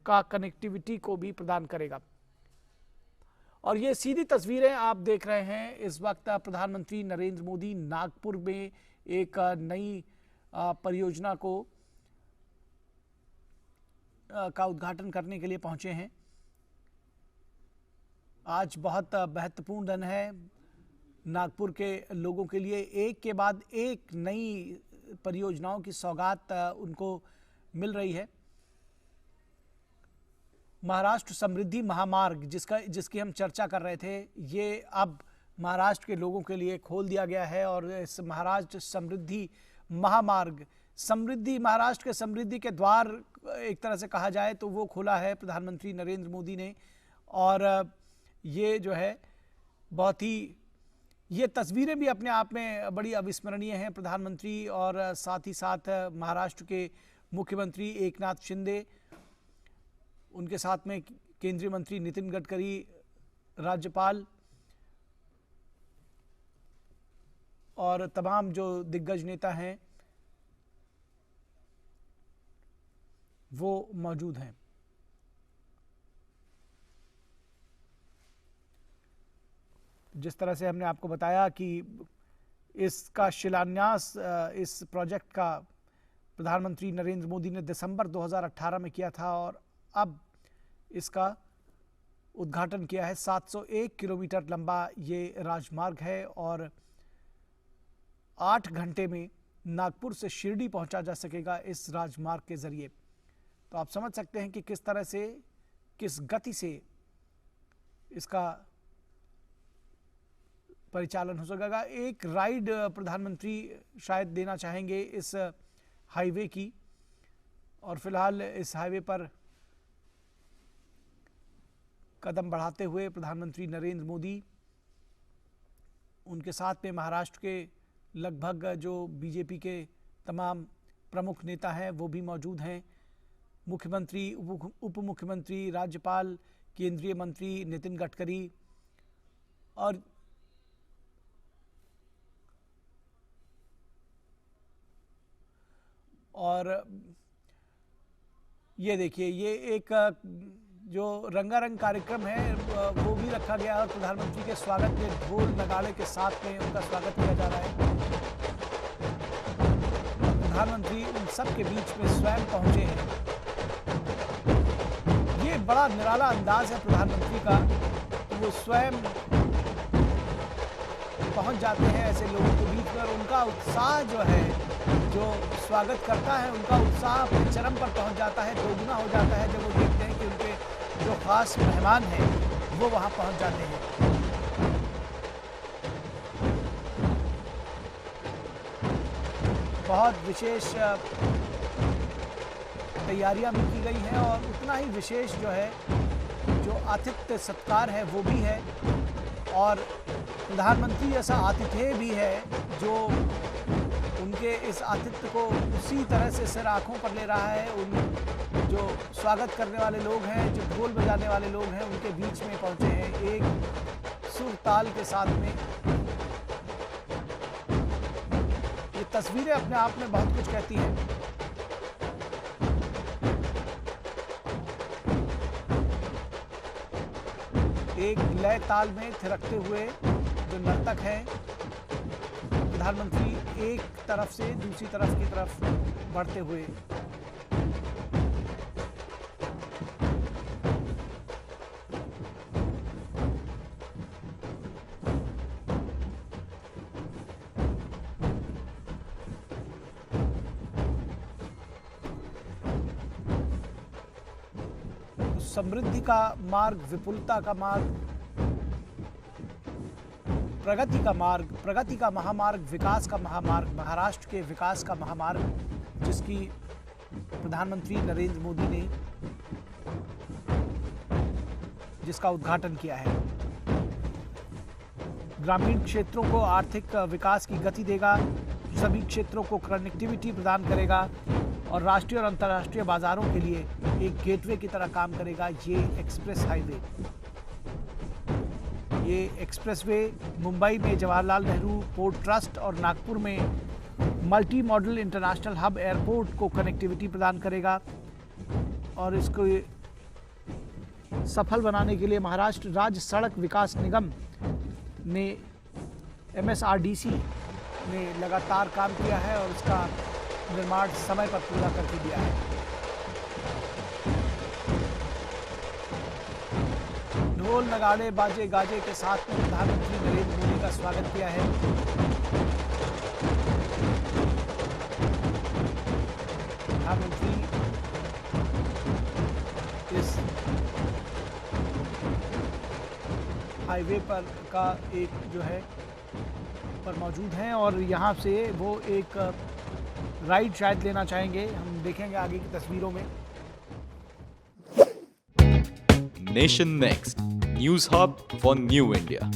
का कनेक्टिविटी को भी प्रदान करेगा। और ये सीधी तस्वीरें आप देख रहे हैं। इस वक्त प्रधानमंत्री नरेंद्र मोदी नागपुर में एक नई परियोजना का उद्घाटन करने के लिए पहुंचे हैं। आज बहुत महत्वपूर्ण दिन है नागपुर के लोगों के लिए। एक के बाद एक नई परियोजनाओं की सौगात उनको मिल रही है। महाराष्ट्र समृद्धि महामार्ग जिसकी हम चर्चा कर रहे थे, ये अब महाराष्ट्र के लोगों के लिए खोल दिया गया है। और इस महाराष्ट्र समृद्धि महामार्ग, महाराष्ट्र के समृद्धि के द्वार एक तरह से कहा जाए तो वो खोला है प्रधानमंत्री नरेंद्र मोदी ने। और ये जो है बहुत ही, ये तस्वीरें भी अपने आप में बड़ी अविस्मरणीय हैं। प्रधानमंत्री और साथ ही साथ महाराष्ट्र के मुख्यमंत्री एकनाथ शिंदे, उनके साथ में केंद्रीय मंत्री नितिन गडकरी, राज्यपाल और तमाम जो दिग्गज नेता हैं वो मौजूद हैं। जिस तरह से हमने आपको बताया कि इसका शिलान्यास, इस प्रोजेक्ट का प्रधानमंत्री नरेंद्र मोदी ने दिसंबर 2018 में किया था और अब इसका उद्घाटन किया है। 701 किलोमीटर लंबा ये राजमार्ग है और 8 घंटे में नागपुर से शिरडी पहुंचा जा सकेगा इस राजमार्ग के जरिए। तो आप समझ सकते हैं कि किस तरह से, किस गति से इसका परिचालन हो सकेगा। एक राइड प्रधानमंत्री शायद देना चाहेंगे इस हाईवे की। और फिलहाल इस हाईवे पर कदम बढ़ाते हुए प्रधानमंत्री नरेंद्र मोदी, उनके साथ में महाराष्ट्र के लगभग जो बीजेपी के तमाम प्रमुख नेता हैं वो भी मौजूद हैं। मुख्यमंत्री, उप मुख्यमंत्री, राज्यपाल, केंद्रीय मंत्री नितिन गडकरी। और ये देखिए, ये एक जो रंगारंग कार्यक्रम है वो भी रखा गया है। प्रधानमंत्री के स्वागत में ढोल नगाड़े के साथ में उनका स्वागत किया जा रहा है। प्रधानमंत्री उन सब के बीच में स्वयं पहुंचे हैं। ये बड़ा निराला अंदाज है प्रधानमंत्री का, तो वो स्वयं पहुंच जाते हैं ऐसे लोगों के बीच में। और उनका उत्साह जो है, जो स्वागत करता है, उनका उत्साह अपने चरम पर पहुंच जाता है, दोगुना हो जाता है जब वो देखते हैं कि उनके जो खास मेहमान हैं वो वहां पहुंच जाते हैं। बहुत विशेष तैयारियां भी की गई हैं और उतना ही विशेष जो है, जो आतिथ्य सत्कार है वो भी है। और प्रधानमंत्री ऐसा आतिथ्य भी है जो उनके इस आतिथ्य को उसी तरह से सिर आंखों पर ले रहा है। उन जो स्वागत करने वाले लोग हैं, जो ढोल बजाने वाले लोग हैं, उनके बीच में पहुंचे हैं एक सुर ताल के साथ में। ये तस्वीरें अपने आप में बहुत कुछ कहती हैं। एक लय ताल में थिरकते हुए जो नर्तक हैं, प्रधानमंत्री एक तरफ से दूसरी तरफ की तरफ बढ़ते हुए। समृद्धि का मार्ग, विपुलता का मार्ग, प्रगति का मार्ग, प्रगति का महामार्ग, विकास का महामार्ग, महाराष्ट्र के विकास का महामार्ग, जिसकी प्रधानमंत्री नरेंद्र मोदी ने जिसका उद्घाटन किया है। ग्रामीण क्षेत्रों को आर्थिक विकास की गति देगा, सभी क्षेत्रों को कनेक्टिविटी प्रदान करेगा और राष्ट्रीय और अंतर्राष्ट्रीय बाजारों के लिए एक गेटवे की तरह काम करेगा ये एक्सप्रेस हाईवे। ये एक्सप्रेसवे मुंबई में जवाहरलाल नेहरू पोर्ट ट्रस्ट और नागपुर में multi modal international hub airport को कनेक्टिविटी प्रदान करेगा और इसको सफल बनाने के लिए महाराष्ट्र राज्य सड़क विकास निगम ने MSRDC ने लगातार काम किया है और इसका निर्माण समय पर पूरा करके दिया है। ढोल नगाड़े बाजे गाजे के साथ में प्रधानमंत्री नरेंद्र मोदी का स्वागत किया है। प्रधानमंत्री इस हाईवे पर का एक जो है पर मौजूद हैं और यहाँ से वो एक राइड शायद लेना चाहेंगे। हम देखेंगे आगे की तस्वीरों में। Nation next news hub for new India.